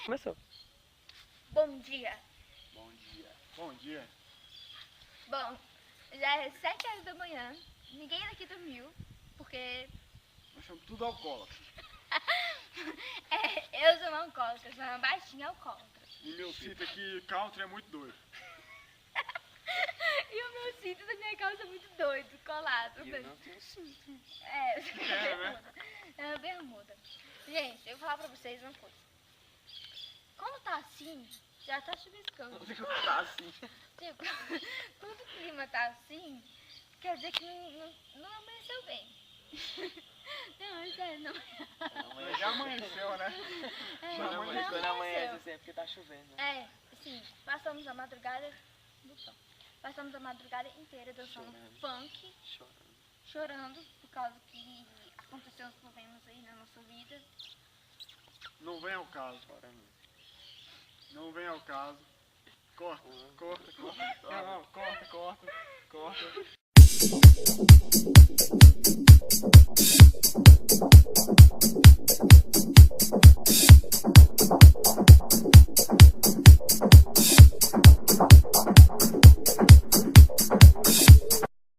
Começou. Bom dia. Bom dia. Bom dia. Bom, já é 7 horas da manhã, ninguém daqui dormiu, porque Nós somos tudo alcoólatra. eu sou uma alcoólatra, sou uma baixinha alcoólatra. E meu cinto aqui, country, é muito doido. E o meu cinto da minha calça é muito doido, colado. Eu não tenho cinto. É, É, né? é uma bermuda. Gente, eu vou falar pra vocês uma coisa. Quando tá assim, já tá chuviscando. Tá assim. Tipo, quando o clima tá assim, quer dizer que não amanheceu bem. Não, isso é não. Mas já amanheceu, né? Quando amanhece sempre porque tá chovendo. É, sim, passamos a madrugada Passamos a madrugada inteira dançando Chorando. funk, Chorando. chorando por causa que aconteceu uns problemas aí na nossa vida. Não vem ao caso. Chorando. Não vem ao caso. Corta, corta, corta. Não, corta, corta, corta.